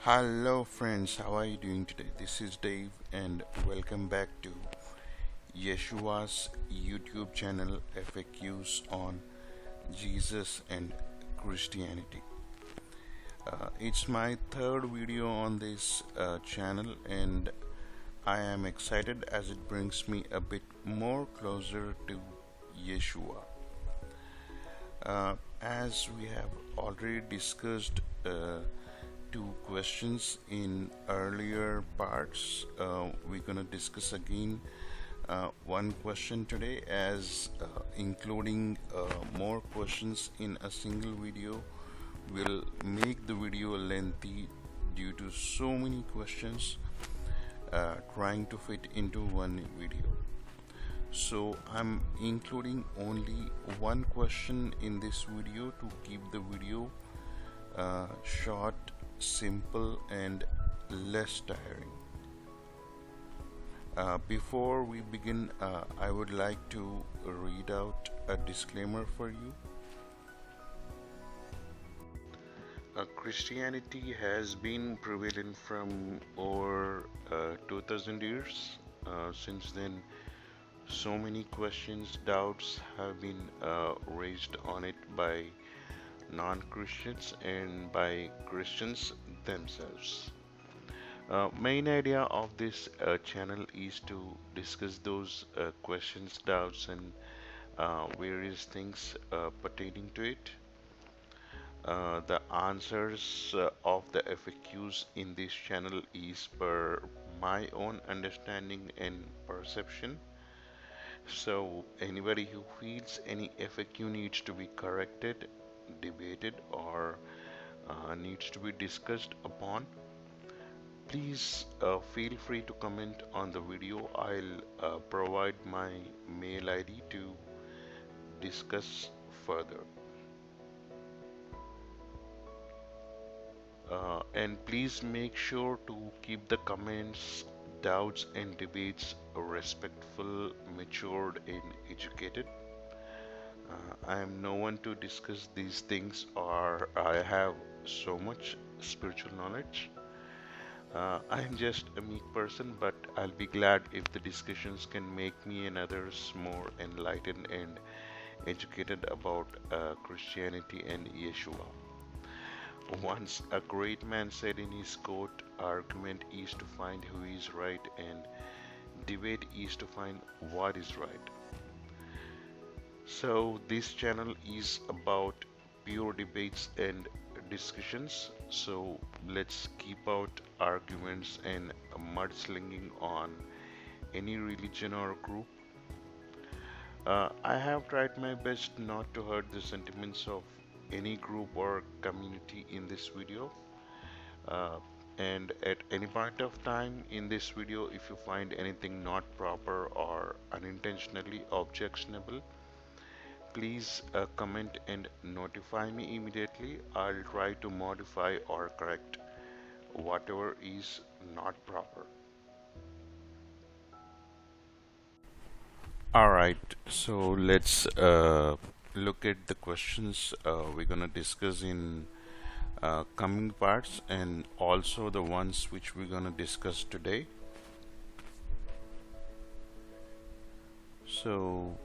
Hello, friends, how are you doing today? This is Dave, and welcome back to Yeshua's YouTube channel FAQs on Jesus and Christianity. It's my third video on this channel, and I am excited as it brings me a bit more closer to Yeshua. As we have already discussed two questions in earlier parts, we're gonna discuss again one question today, as including more questions in a single video will make the video lengthy due to so many questions trying to fit into one video. So I'm including only one question in this video to keep the video short, simple, and less tiring. Before we begin, I would like to read out a disclaimer for you. Christianity has been prevalent from over 2000 years. Since then, so many questions, doubts have been raised on it by non-Christians and by Christians themselves. Main idea of this channel is to discuss those questions, doubts, and various things pertaining to it. The answers of the FAQs in this channel is per my own understanding and perception. So anybody who feels any FAQ needs to be corrected, debated, or needs to be discussed upon, please feel free to comment on the video. I'll provide my mail ID to discuss further. And please make sure to keep the comments, doubts, and debates respectful, matured, and educated. I am no one to discuss these things, or I have so much spiritual knowledge. I am just a meek person, but I'll be glad if the discussions can make me and others more enlightened and educated about Christianity and Yeshua. Once a great man said in his quote, "Argument is to find who is right, and debate is to find what is right." So this channel is about pure debates and discussions. So let's keep out arguments and mudslinging on any religion or group. I have tried my best not to hurt the sentiments of any group or community in this video. Uh, and at any point of time in this video, if you find anything not proper or unintentionally objectionable, please comment and notify me immediately. I'll try to modify or correct whatever is not proper. Alright, so let's look at the questions we're gonna discuss in coming parts, and also the ones which we're gonna discuss today. So,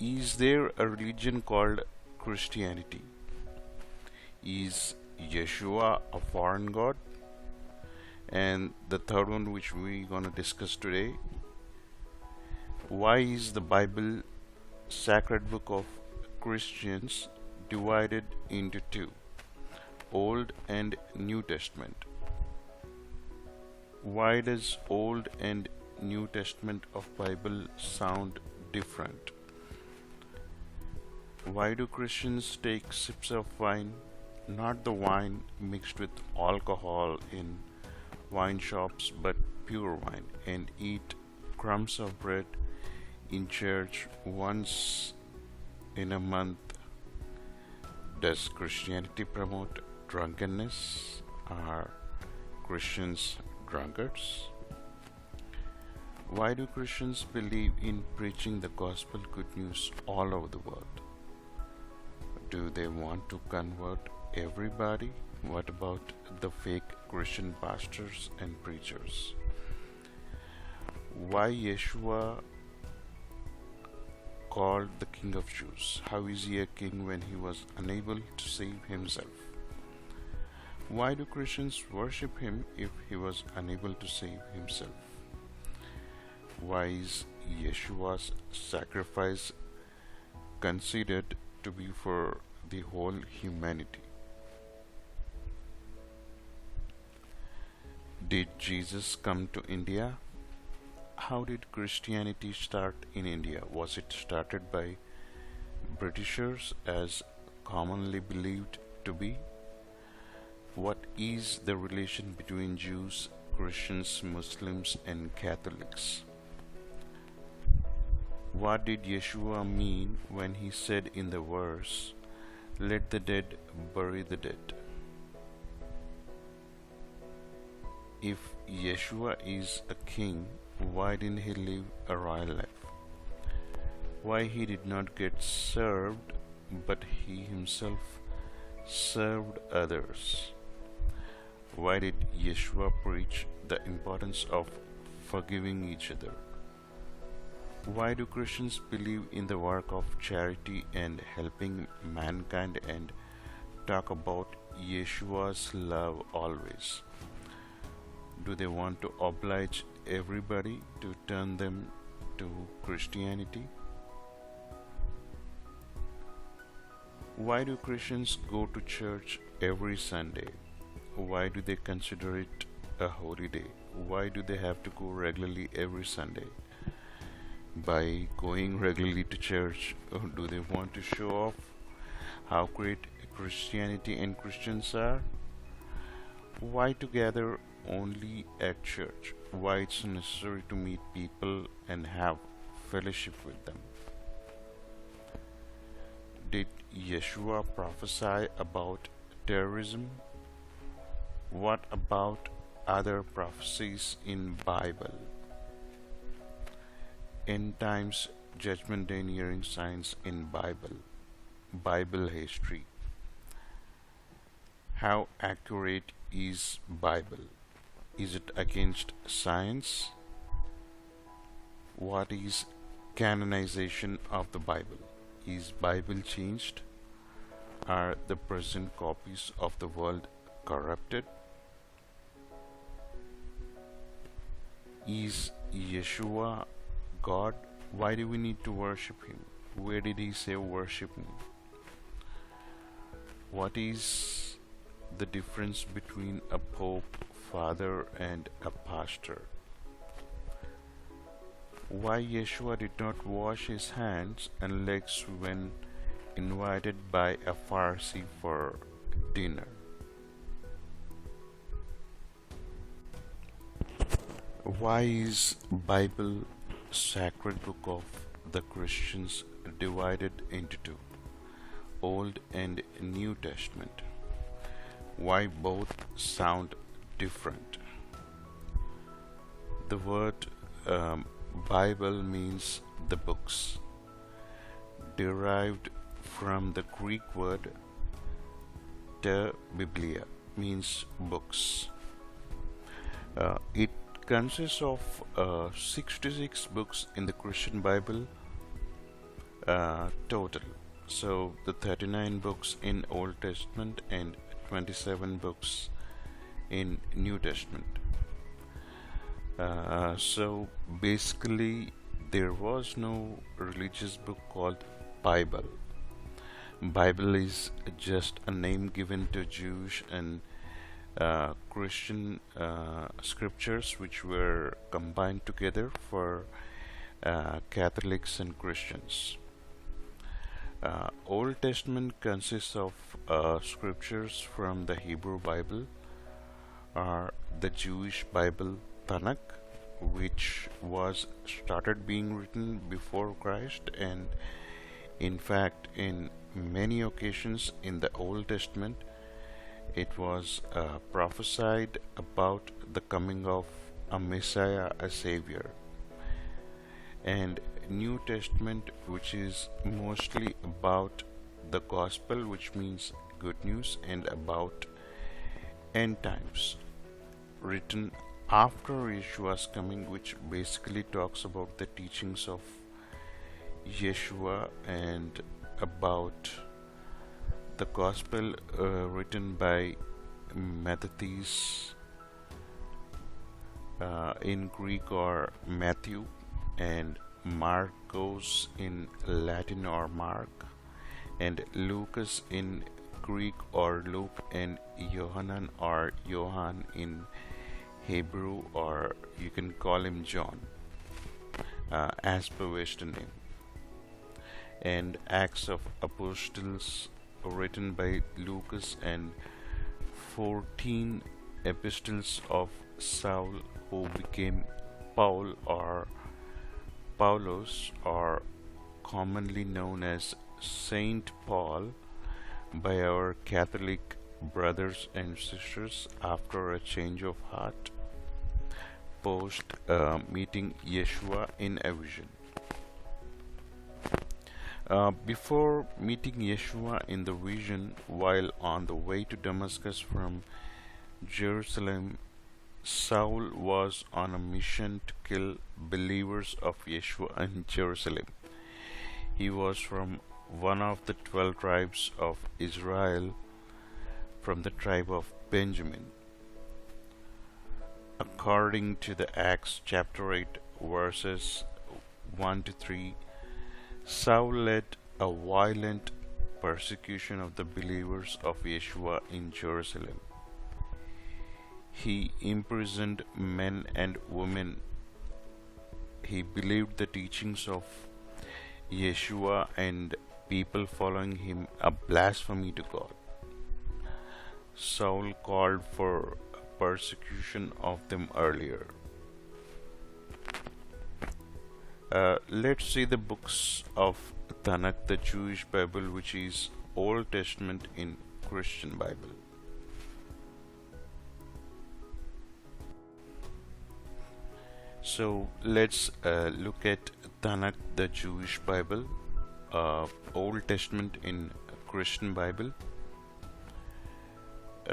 is there a religion called Christianity? Is Yeshua a foreign god? And the third one which we're gonna discuss today: why is the Bible, sacred book of Christians, divided into two, Old and New Testament? Why does Old and New Testament of Bible sound different? Why do Christians take sips of wine, not the wine mixed with alcohol in wine shops, but pure wine, and eat crumbs of bread in church once in a month? Does Christianity promote drunkenness? Are Christians drunkards? Why do Christians believe in preaching the gospel good news all over the world? Do they want to convert everybody? What about the fake Christian pastors and preachers? Why Yeshua called the King of Jews? How is he a king when he was unable to save himself? Why do Christians worship him if he was unable to save himself? Why is Yeshua's sacrifice considered to be for the whole humanity? Did Jesus come to India? How did Christianity start in India? Was it started by Britishers as commonly believed to be? What is the relation between Jews, Christians, Muslims, and Catholics? What did Yeshua mean when he said in the verse, "Let the dead bury the dead"? If Yeshua is a king, why didn't he live a royal life? Why he did not get served, but he himself served others? Why did Yeshua preach the importance of forgiving each other? Why do Christians believe in the work of charity and helping mankind and talk about Yeshua's love always? Do they want to oblige everybody to turn them to Christianity? Why do Christians go to church every Sunday? Why do they consider it a holy day? Why do they have to go regularly every Sunday? By going regularly to church, do they want to show off how great Christianity and Christians are? Why to gather only at church? Why it's necessary to meet people and have fellowship with them? Did Yeshua prophesy about terrorism? What about other prophecies in Bible? End times, judgment day nearing signs in Bible history. How accurate is Bible? Is it against science? What is canonization of the Bible? Is Bible changed? Are the present copies of the world corrupted? Is Yeshua God? Why do we need to worship him? Where did he say worship me? What is the difference between a pope, father, and a pastor? Why Yeshua did not wash his hands and legs when invited by a Pharisee for dinner? Why is Bible sacred book of the Christians divided into two, Old and New Testament? Why both sound different? The word Bible means the books, derived from the Greek word te biblia, means books. It consists of 66 books in the Christian Bible total. So the 39 books in Old Testament and 27 books in New Testament. So basically there was no religious book called Bible. Bible is just a name given to Jewish and Christian scriptures which were combined together for Catholics and Christians. Old Testament consists of scriptures from the Hebrew Bible, or the Jewish Bible Tanakh, which was started being written before Christ, and in fact in many occasions in the Old Testament it was prophesied about the coming of a Messiah, a Savior. And New Testament, which is mostly about the gospel, which means good news, and about End times, written after Yeshua's coming, which basically talks about the teachings of Yeshua and about the gospel written by Matthews in Greek or Matthew, and Marcos in Latin or Mark, and Lucas in Greek or Luke, and Yohanan or Johann in Hebrew, or you can call him John as per Western name, and Acts of Apostles written by Lucas, and 14 epistles of Saul, who became Paul or Paulos, or commonly known as Saint Paul by our Catholic brothers and sisters after a change of heart post meeting Yeshua in a vision. Before meeting Yeshua in the vision while on the way to Damascus from Jerusalem, Saul was on a mission to kill believers of Yeshua in Jerusalem. He was from one of the 12 tribes of Israel, from the tribe of Benjamin. According to the Acts chapter 8 verses 1 to 3, Saul led a violent persecution of the believers of Yeshua in Jerusalem. He imprisoned men and women. He believed the teachings of Yeshua and people following him a blasphemy to God. Saul called for persecution of them earlier. Let's see the books of Tanakh, the Jewish Bible, which is Old Testament in Christian Bible. So let's look at Tanakh, the Jewish Bible, Old Testament in Christian Bible.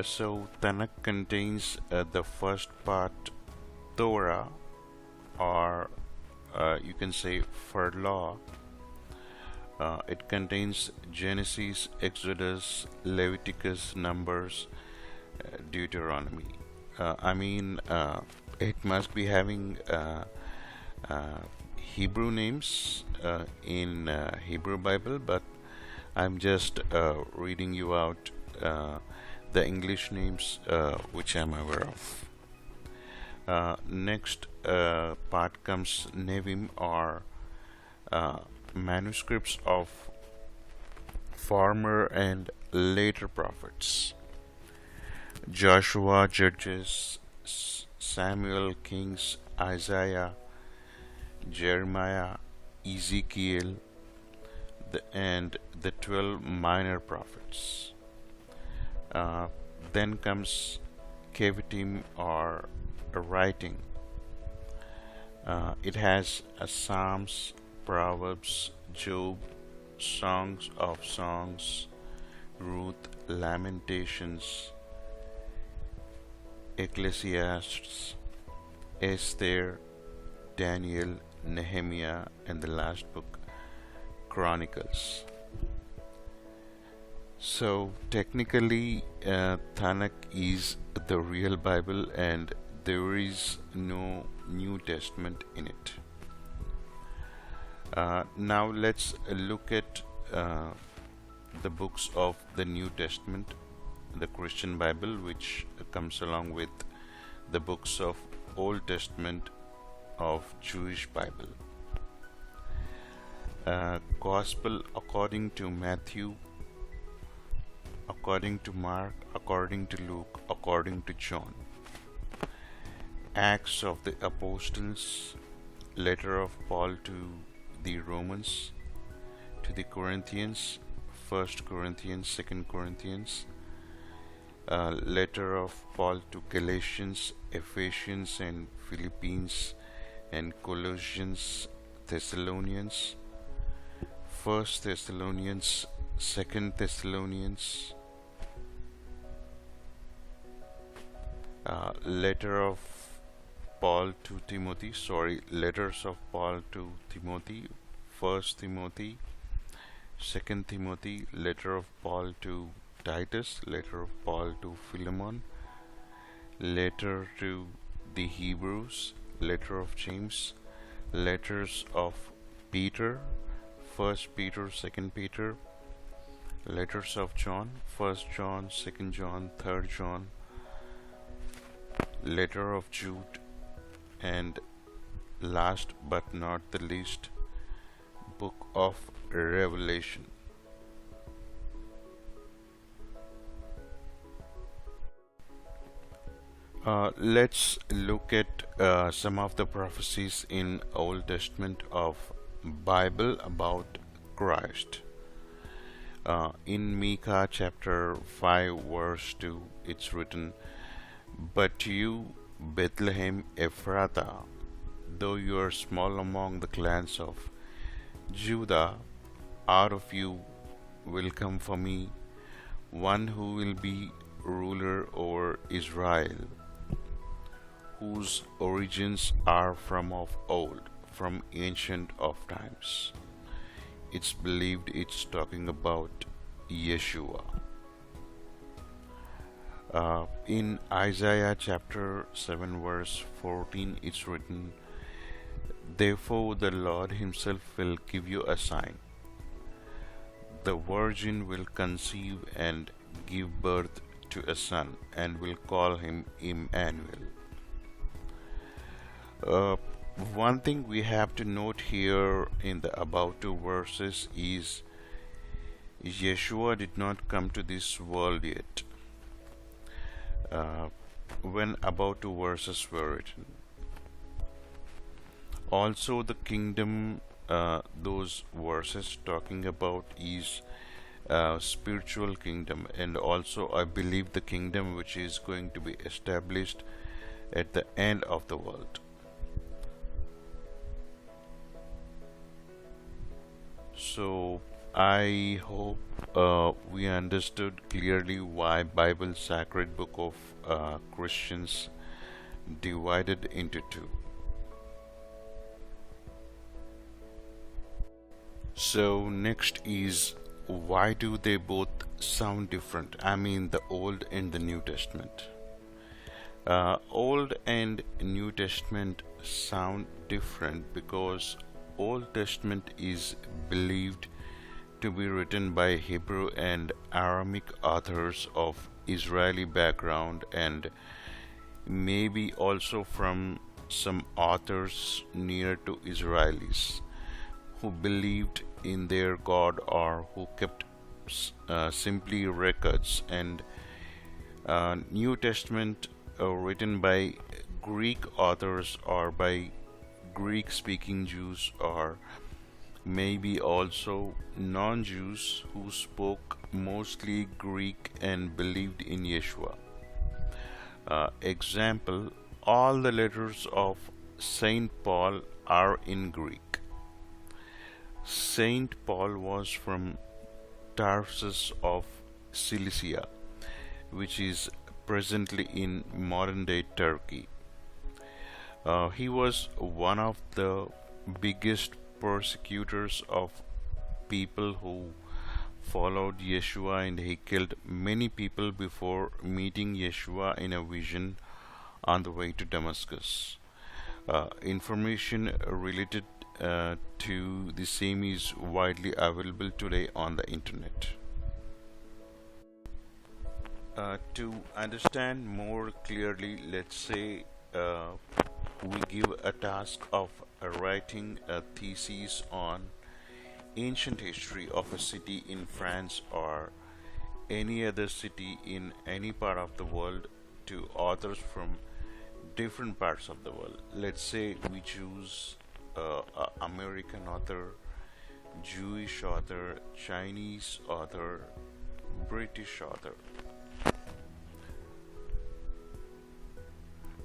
So Tanakh contains the first part, Torah, or you can say for law. It contains Genesis, Exodus, Leviticus, Numbers, Deuteronomy. It must be having Hebrew names in Hebrew Bible, but I'm just reading you out the English names which I'm aware of. Next part comes Nevim, or manuscripts of former and later prophets. Joshua, Judges, Samuel, Kings, Isaiah, Jeremiah, Ezekiel, and the 12 minor prophets. Then comes Kevatim, or a writing. It has Psalms, Proverbs, Job, Songs of Songs, Ruth, Lamentations, Ecclesiastes, Esther, Daniel, Nehemiah, and the last book, Chronicles. So technically, Tanakh is the real Bible, and there is no New Testament in it. Now let's look at the books of the New Testament, the Christian Bible, which comes along with the books of Old Testament of Jewish Bible. Gospel according to Matthew, according to Mark, according to Luke, according to John. Acts of the Apostles, letter of Paul to the Romans, to the Corinthians, 1 Corinthians, 2 Corinthians, letter of Paul to Galatians, Ephesians, and Philippines, and Colossians, Thessalonians, 1 Thessalonians, 2 Thessalonians, Letter of Paul to Timothy, sorry, letters of Paul to Timothy, First Timothy, Second Timothy, letter of Paul to Titus, letter of Paul to Philemon, letter to the Hebrews, letter of James, letters of Peter, First Peter, Second Peter, letters of John, First John, Second John, Third John, letter of Jude, and last but not the least, book of Revelation. Let's look at some of the prophecies in Old Testament of Bible about Christ. In Micah chapter 5 verse 2 it's written, "But you, Bethlehem Ephrathah, though you are small among the clans of Judah, out of you will come for me one who will be ruler over Israel, whose origins are from of old, from ancient of times." It's believed it's talking about Yeshua. In Isaiah chapter 7 verse 14 it's written, "Therefore the Lord himself will give you a sign. The virgin will conceive and give birth to a son, and will call him Emmanuel." Uh, One thing we have to note here in the above two verses is Yeshua did not come to this world yet uh, when above two verses were written. Also, the kingdom those verses talking about is spiritual kingdom, and also I believe the kingdom which is going to be established at the end of the world. So I hope we understood clearly why Bible sacred book of Christians divided into two. So next is, why do they both sound different? I mean the Old and the New Testament. Old and New Testament sound different because Old Testament is believed to be written by Hebrew and Aramaic authors of Israeli background, and maybe also from some authors near to Israelis who believed in their God or who kept simply records, and New Testament written by Greek authors or by Greek speaking Jews, or maybe also non-Jews who spoke mostly Greek and believed in Yeshua. Example, all the letters of Saint Paul are in Greek. Saint Paul was from Tarsus of Cilicia, which is presently in modern day Turkey. He was one of the biggest persecutors of people who followed Yeshua, and he killed many people before meeting Yeshua in a vision on the way to Damascus. Information related to the same is widely available today on the internet. To understand more clearly, let's say we give a task of writing a thesis on ancient history of a city in France or any other city in any part of the world to authors from different parts of the world. Let's say we choose American author, Jewish author, Chinese author, British author.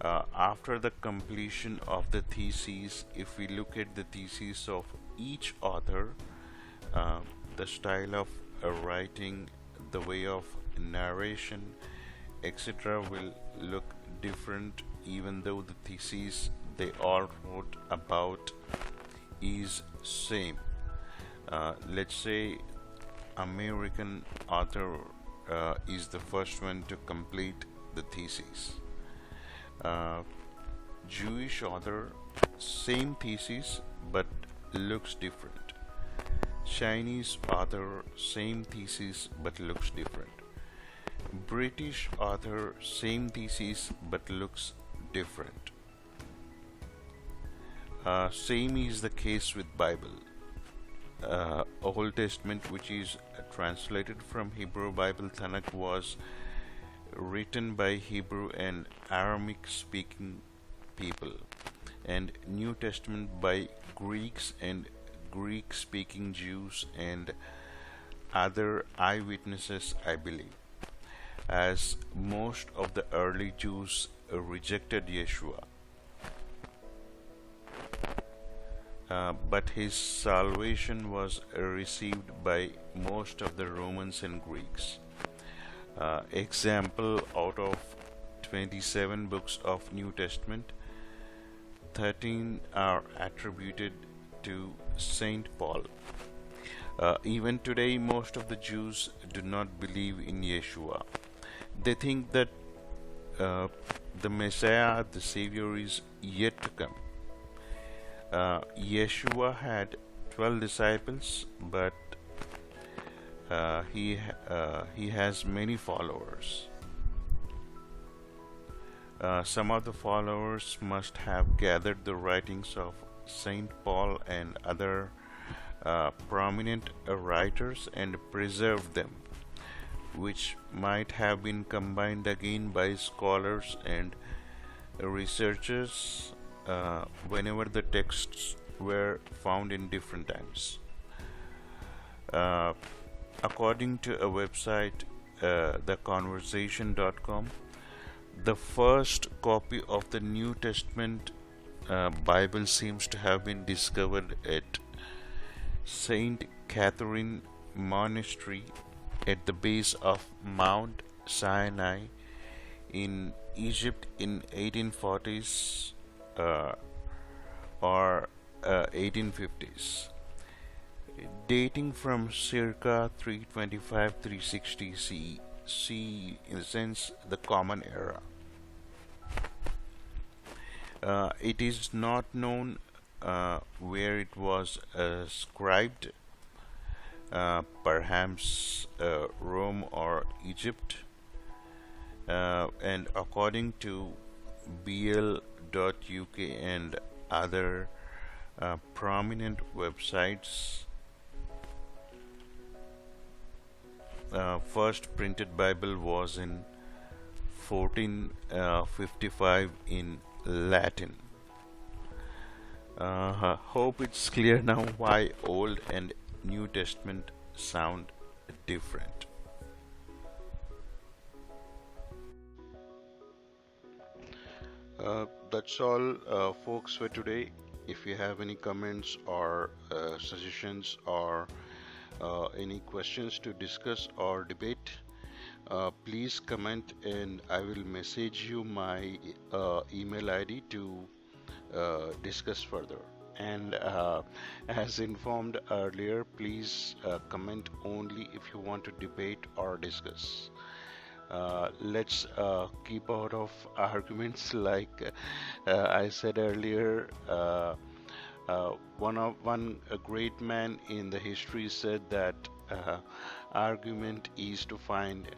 After the completion of the thesis, if we look at the thesis of each author, the style of writing, the way of narration, etc., will look different even though the thesis they all wrote about is same. Let's say American author is the first one to complete the thesis. Uh, Jewish author, same thesis but looks different. Chinese author, same thesis but looks different. British author, same thesis but looks different. Same is the case with Bible. Old Testament, which is translated from Hebrew Bible Tanakh, was written by Hebrew and Aramaic speaking people, and New Testament by Greeks and Greek speaking Jews and other eyewitnesses, I believe, as most of the early Jews rejected Yeshua. But his salvation was received by most of the Romans and Greeks. Example, out of 27 books of New Testament, 13 are attributed to Saint Paul. Even today, most of the Jews do not believe in Yeshua. They think that the Messiah, the Savior, is yet to come. Yeshua had 12 disciples, but he has many followers. Some of the followers must have gathered the writings of Saint Paul and other prominent writers and preserved them, which might have been combined again by scholars and researchers whenever the texts were found in different times. According to a website, theconversation.com, the first copy of the New Testament Bible seems to have been discovered at Saint Catherine Monastery at the base of Mount Sinai in Egypt in 1840s or 1850s, dating from circa 325-360 CE, in a sense the Common Era. It is not known where it was scribed, perhaps Rome or Egypt, and according to bl.uk and other prominent websites, first printed Bible was in 1455 in Latin. Hope it's clear now why Old and New Testament sound different. That's all, folks, for today. If you have any comments or suggestions or any questions to discuss or debate, please comment and I will message you my email ID to discuss further. And as informed earlier, please comment only if you want to debate or discuss. Let's keep out of arguments like I said earlier. One a great man in the history said that argument is to find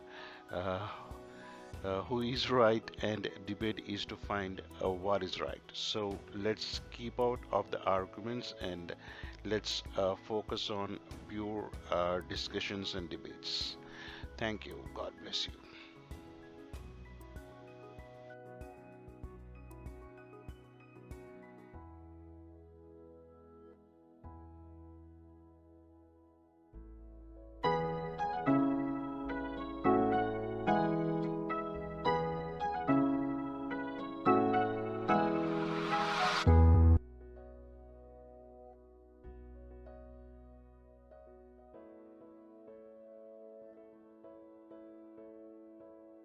who is right, and debate is to find what is right. So let's keep out of the arguments and let's focus on pure discussions and debates. Thank you. God bless you.